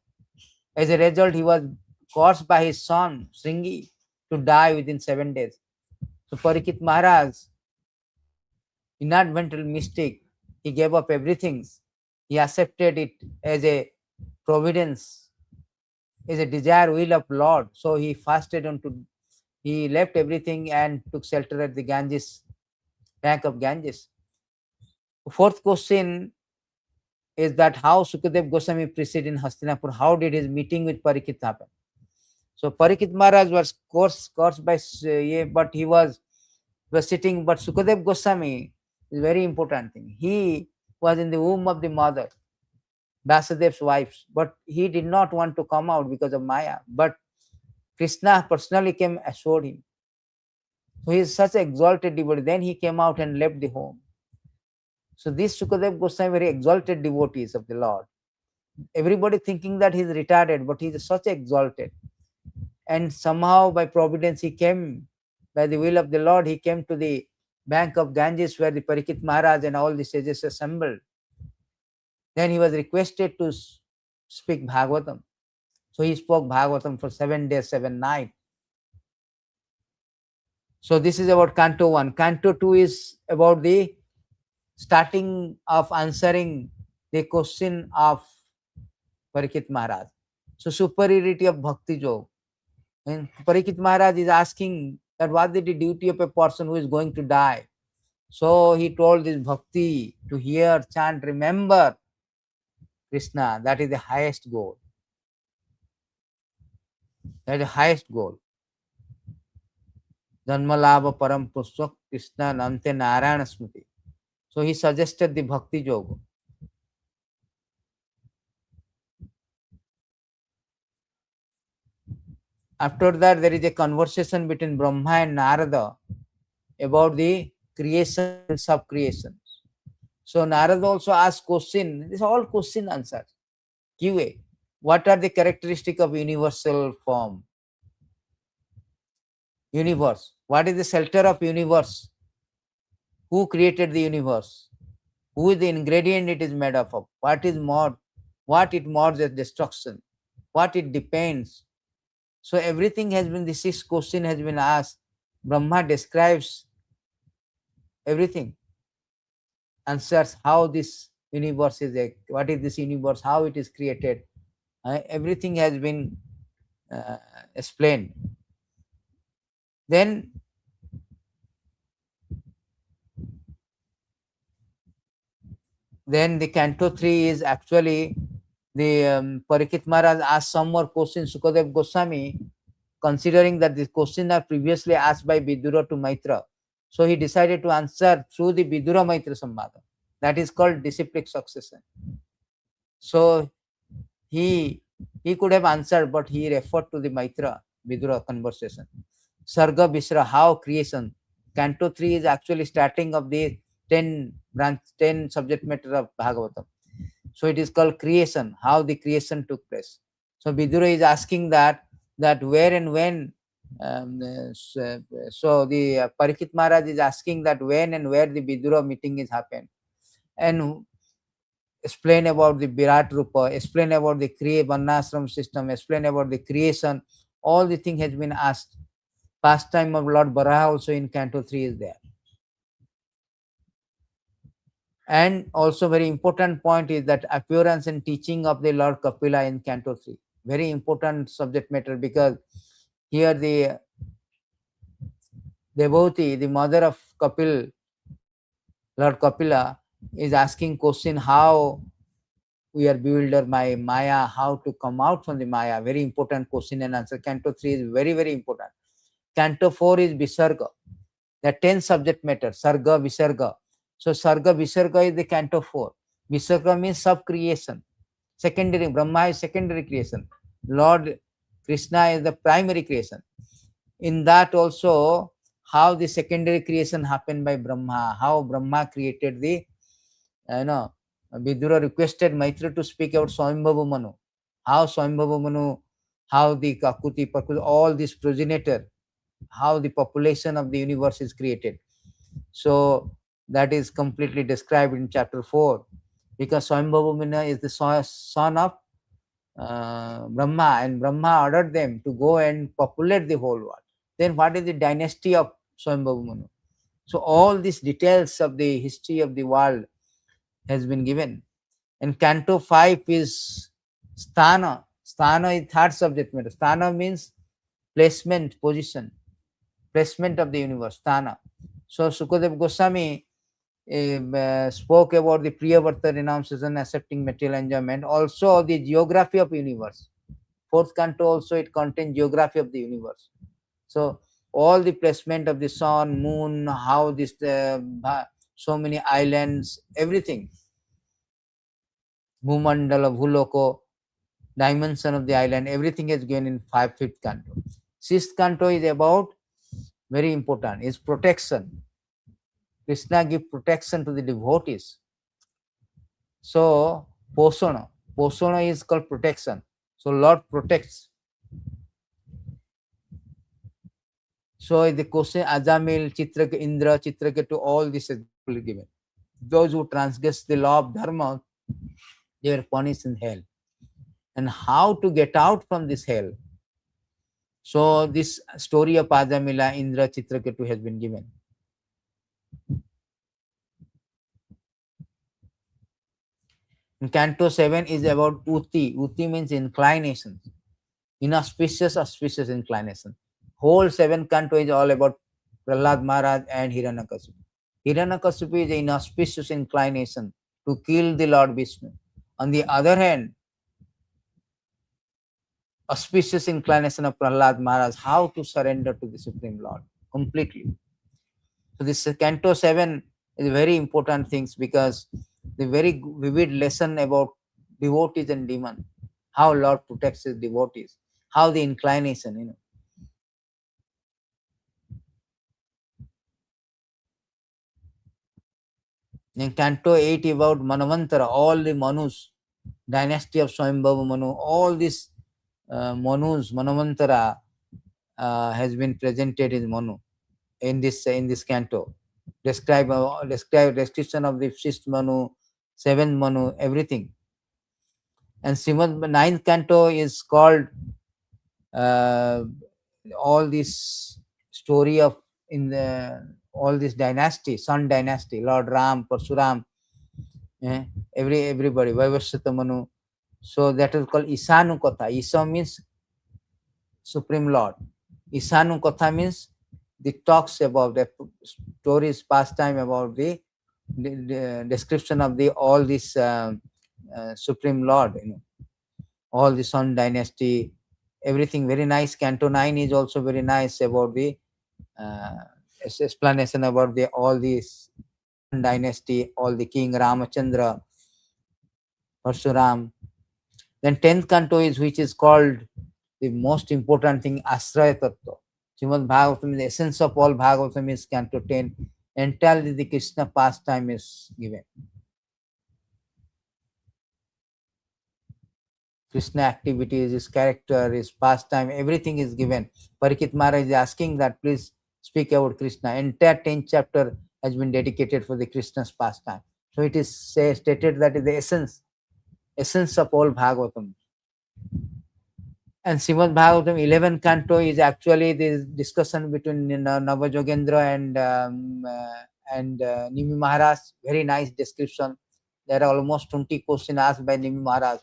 As a result, he was caused by his son, Sringi, to die within 7 days. So Parikshit Maharaj, inadvertent mistake, he gave up everything. He accepted it as a providence, as a desire will of Lord. So he fasted he left everything and took shelter at the Ganges, bank of Ganges. Fourth question is that how Sukadev Goswami presided in Hastinapur, how did his meeting with Parikshit happen? So Parikshit Maharaj was cursed by, but he was sitting, but Sukadev Goswami is a very important thing. He was in the womb of the mother, Vasudev's wife, but he did not want to come out because of Maya. But Krishna personally came, assured him. So he is such an exalted devotee. Then he came out and left the home. So these Sukadeva Goswami very exalted devotees of the Lord. Everybody thinking that he is retarded, but he is such exalted. And somehow by providence he came, by the will of the Lord, he came to the bank of Ganges where the Parikit Maharaj and all the sages assembled. Then he was requested to speak Bhagavatam. So he spoke Bhagavatam for 7 days, 7 nights. So this is about Canto 1. Canto 2 is about the starting of answering the question of Parikit Maharaj. So superiority of Bhakti Yoga. And Parikit Maharaj is asking that what is the duty of a person who is going to die. So he told this bhakti to hear, chant, remember Krishna. That is the highest goal. That is the highest goal. Janmalabha param puswak Krishna nante narayana smriti. So he suggested the bhakti yoga. After that, there is a conversation between Brahma and Narada about the creation and sub-creations. So Narada also asked question. This is all question answers. QA. What are the characteristics of universal form? Universe. What is the shelter of universe? Who created the universe? Who is the ingredient it is made up of? What is mod? What it mods as destruction? What it depends? So everything has been, the sixth question has been asked. Brahma describes everything. Answers how this universe is, what is this universe, how it is created. Everything has been explained. Then the Canto 3 is actually the Parikit Maharaj asked some more questions Sukadev Goswami, considering that these questions are previously asked by Vidura to Maitra. So he decided to answer through the Vidura Maitra Samvada. That is called disciplic succession. So he could have answered, but he referred to the Maitra Vidura conversation. Sarga Visra, how creation. Canto 3 is actually starting of the 10 subject matter of Bhagavatam. So it is called creation, how the creation took place. So Vidura is asking that where and when. So the Parikit Maharaj is asking that when and where the Vidura meeting is happened, and explain about the Virat Rupa, explain about the Varnashram system, explain about the creation. All the thing has been asked. Pastime of Lord Baraha also in Canto 3 is there. And also very important point is that appearance and teaching of the Lord Kapila in Canto 3. Very important subject matter, because here the devotee, the mother of Kapil, Lord Kapila, is asking question how we are bewildered by Maya, how to come out from the Maya. Very important question and answer. Canto 3 is very, very important. Canto 4 is Visarga. There are 10 subject matter, Sarga, Visarga. So Sarga, Visarga is the Canto 4. Visarga means sub-creation. Secondary, Brahma is secondary creation. Lord Krishna is the primary creation. In that also, how the secondary creation happened by Brahma, how Brahma created the, Vidura requested Maitra to speak about Swambhavu Manu. How Swambhavu Manu, how the Kakuti, Prakuti, all this progenitor, how the population of the universe is created. So that is completely described in chapter 4, because Swambhavu Manu is the son of Brahma, and Brahma ordered them to go and populate the whole world. Then what is the dynasty of Swambhavu Manu? So all these details of the history of the world has been given. And Canto 5 is Sthana. Sthana is third subject matter. Sthana means placement, position, placement of the universe, Sthana. So Sukadev Goswami spoke about the Priyavarta renunciation, accepting material enjoyment, also the geography of universe. Fourth canto also, it contains geography of the universe. So all the placement of the sun, moon, how this so many islands, everything, Bhumandala, Bhuloko, dimension of the island, everything is given in fifth canto. Sixth canto is about, very important, is protection. Krishna gives protection to the devotees. So Posona. Posona is called protection. So Lord protects. So the question Ajamil, Chitraka, Indra, Chitraketu, all this is given. Those who transgress the law of dharma, they were punished in hell. And how to get out from this hell? So this story of Ajamila, Indra, Chitraketu has been given. In Canto 7 is about Uti. Uti means inclination. Inauspicious, auspicious inclination. Whole 7 canto is all about Prahlad Maharaj and Hiranyakasipu. Hiranyakasipu is an inauspicious inclination to kill the Lord Vishnu. On the other hand, auspicious inclination of Prahlad Maharaj, how to surrender to the Supreme Lord completely. So this Canto 7 is very important things because the very vivid lesson about devotees and demon, how Lord protects his devotees, how the inclination, In Canto 8 about Manavantara, all the Manus, dynasty of Swayambhava Manu, all these Manus, Manavantara has been presented in Manu in this canto. Description of the fifth Manu, seventh Manu, everything. And ninth canto is called all this story of in the all this dynasty, Sun dynasty, Lord Ram, Parsuram, everybody, Vaivasvata Manu. So that is called Isanu Katha. Isa means Supreme Lord. Isanu Katha means the talks about the stories, pastime about the description of the all this Supreme Lord, all the Sun dynasty, everything very nice. Canto 9 is also very nice about the uh, explanation about the all these dynasty, all the King Ramachandra, Parsuram. Then 10th canto is which is called the most important thing, Asraya Tattva. Śrīmad-Bhāgavatam, the essence of all Bhagavatam is canto 10. Entirely the Krishna pastime is given. Krishna activities, his character, his pastime, everything is given. Parikshit Maharaj is asking that please speak about Krishna. Entire 10th chapter has been dedicated for the Krishna's pastime. So it is stated that is the essence of all Bhagavatam. And Śrīmad-Bhāgavatam 11 canto is actually the discussion between Navajogendra and Nimi Maharaj. Very nice description. There are almost 20 questions asked by Nimi Maharaj.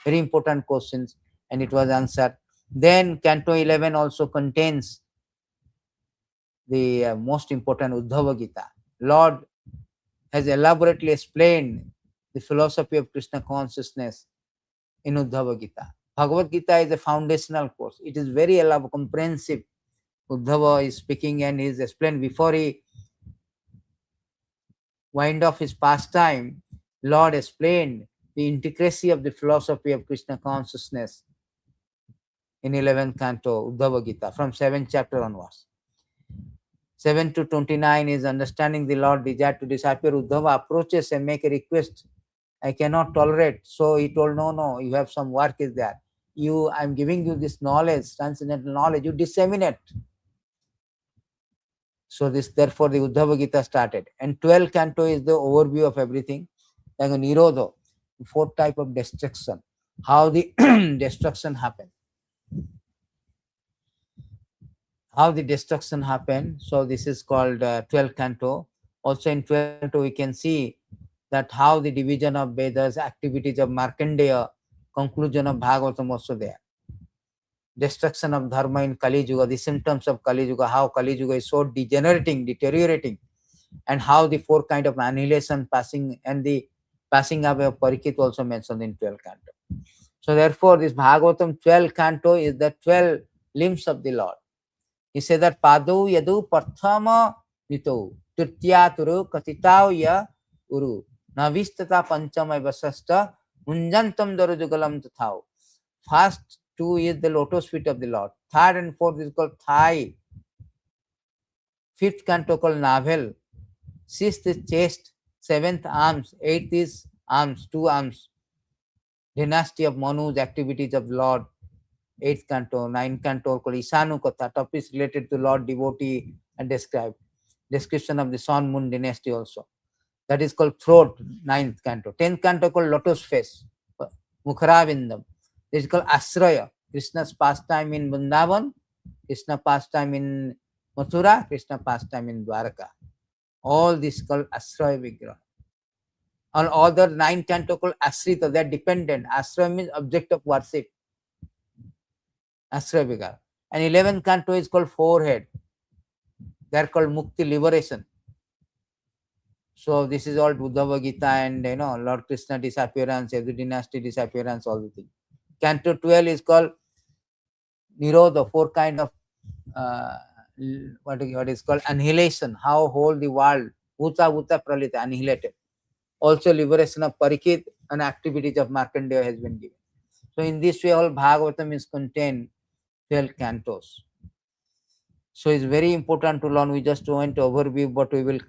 Very important questions, and it was answered. Then Canto 11 also contains the most important Uddhava Gita. Lord has elaborately explained the philosophy of Krishna consciousness in Uddhava Gita. Bhagavad Gita is a foundational course. It is very comprehensive. Uddhava is speaking and he is explained before he wind off his pastime. Lord explained the intricacy of the philosophy of Krishna consciousness in 11th canto, Uddhava Gita, from 7th chapter onwards. 7 to 29 is understanding the Lord desire to disappear. Uddhava approaches and make a request. I cannot tolerate. So he told, no, you have some work is there. I'm giving you this knowledge, transcendental knowledge, you disseminate. So therefore the Uddhava Gita started. And 12th canto is the overview of everything. Like a Nirodha, fourth type of destruction. How the destruction happened. How the destruction happened. So this is called 12th canto. Also in 12th canto we can see that how the division of Vedas, activities of Markandeya, conclusion of Bhagavatam also there. Destruction of dharma in Kali Yuga, the symptoms of Kali Yuga, how Kali Yuga is so deteriorating, and how the four kind of annihilation passing and the passing away of Parikshit also mentioned in 12th canto. So therefore this Bhagavatam 12th canto is the 12 limbs of the Lord. He said that Padu Yadu Parthama Nito Tutyaturu Katitau Ya Uru Navistata Panchamai Vasasta Munjantam Darujugalam Tathau. First two is the lotus feet of the Lord. Third and fourth is called thigh. Fifth canto called navel. Sixth is chest. Seventh arms. Eighth is arms, 2 arms, dynasty of Manu's activities of Lord, 8th canto, 9th canto called Isanu Katha, topics related to Lord devotee and description of the Sun Moon dynasty also. That is called throat, 9th canto. 10th canto called lotus face, Mukharavindam. This is called Asraya, Krishna's pastime in Vrindavan, Krishna pastime in Mathura, Krishna pastime in Dwaraka. All this called Asraya Vigraha. On other 9 canto called Asrita, they are dependent. Asraya means object of worship. Asraya Vigraha. And 11th canto is called forehead. They are called Mukti, liberation. So this is all Uddhava Gita and Lord Krishna disappearance, every dynasty disappearance, all the things. Canto 12 is called Nirodha, 4 kind of what is called annihilation, how whole the world, Bhuta Pralita, annihilated. Also liberation of Parikit and activities of Markandeya has been given. So in this way, all Bhagavatam is contained 12 cantos. So it's very important to learn. We just went overview, but we will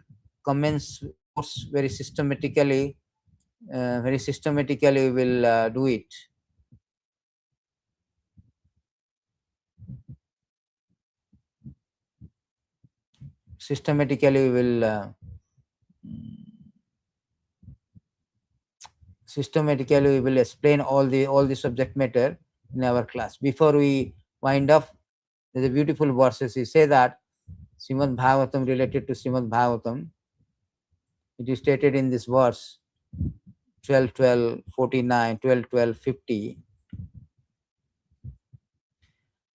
commence course very systematically. We will do it. Systematically we will explain all the subject matter in our class. Before we wind up, there's a beautiful verses. He say that Śrīmad-Bhāgavatam, related to Śrīmad-Bhāgavatam, it is stated in this verse 12:12:49, 12:12:50,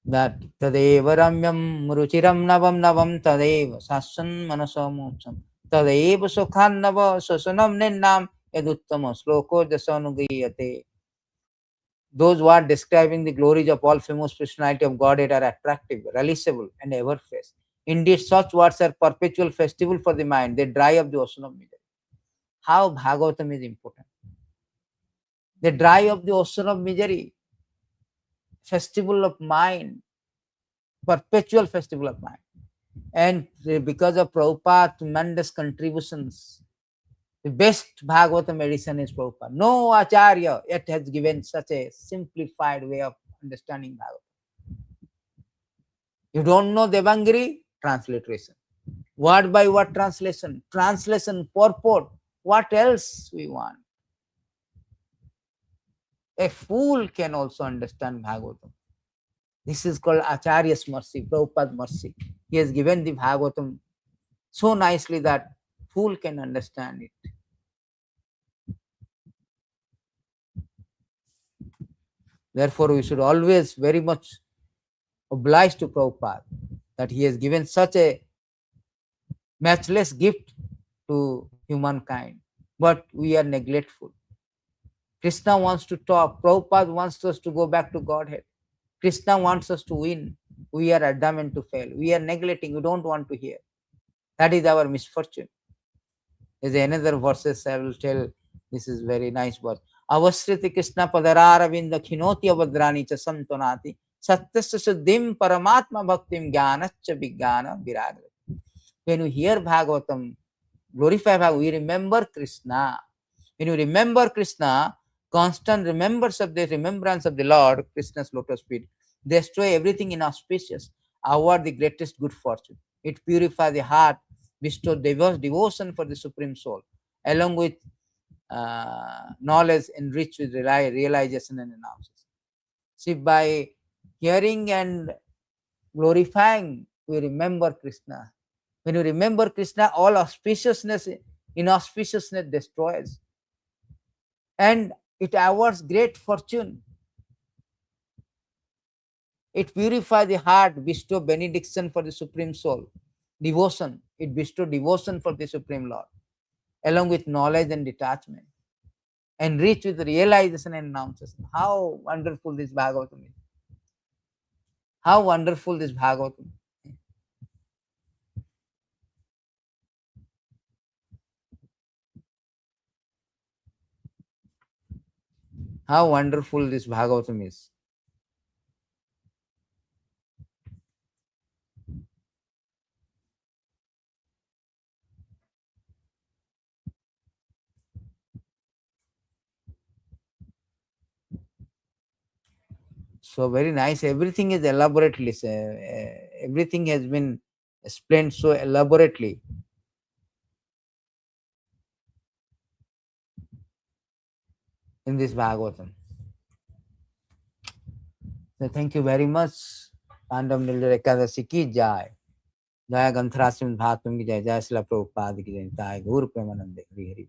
that tadeva ramyam ruchiram navam navam tadeva sasan manasamucham tadeva sukhan nava sasanam ninnam yaduttama sloko jasanugiyate. Those who are describing the glories of all famous personality of Godhead are attractive, releasable, and ever fresh. Indeed, such words are perpetual festival for the mind. They dry up the ocean of misery. How Bhagavatam is important. They dry up the ocean of misery. Festival of mind. Perpetual festival of mind. And because of Prabhupada's tremendous contributions, the best Bhagavatam edition is Prabhupada. No Acharya yet has given such a simplified way of understanding Bhagavatam. You don't know Devangiri? Transliteration. Word by word translation. Translation, purport. What else we want? A fool can also understand Bhagavatam. This is called Acharya's mercy, Prabhupada's mercy. He has given the Bhagavatam so nicely that fool can understand it. Therefore, we should always very much oblige to Prabhupada that he has given such a matchless gift to humankind. But we are neglectful. Krishna wants to talk. Prabhupada wants us to go back to Godhead. Krishna wants us to win. We are adamant to fail. We are neglecting. We don't want to hear. That is our misfortune. There's another verses I will tell. This is very nice verse. Avasriti Krishna padararavinda khinoti avadrani cha santonati satyasya siddhim paramatma bhaktim jnanacha vijnana viragra. When we hear Bhagavatam, glorify Bhagavatam, we remember Krishna. When you remember Krishna, constant remembrance of the Lord, Krishna's lotus feet, destroy everything inauspicious, award the greatest good fortune. It purifies the heart, bestow devotion for the Supreme Soul, along with knowledge enriched with realization and analysis. See, by hearing and glorifying, we remember Krishna. When you remember Krishna, all inauspiciousness destroys. And it awards great fortune. It purifies the heart, bestow benediction for the Supreme Soul. Devotion, it bestow devotion for the Supreme Lord, along with knowledge and detachment. Enriched with realization and announcement. How wonderful this Bhagavatam is. How wonderful this Bhagavatam is. How wonderful this Bhagavatam is. So very nice. Everything is elaborately. Everything has been explained so elaborately in this Bhagavatam. So thank you very much. Pandav नील एकादशी की जय, जय ग्रंथराज श्रीमद् भागवतम की जय, जय श्रील प्रभुपाद की जय, जय गौर प्रेमानंद हरि हरि।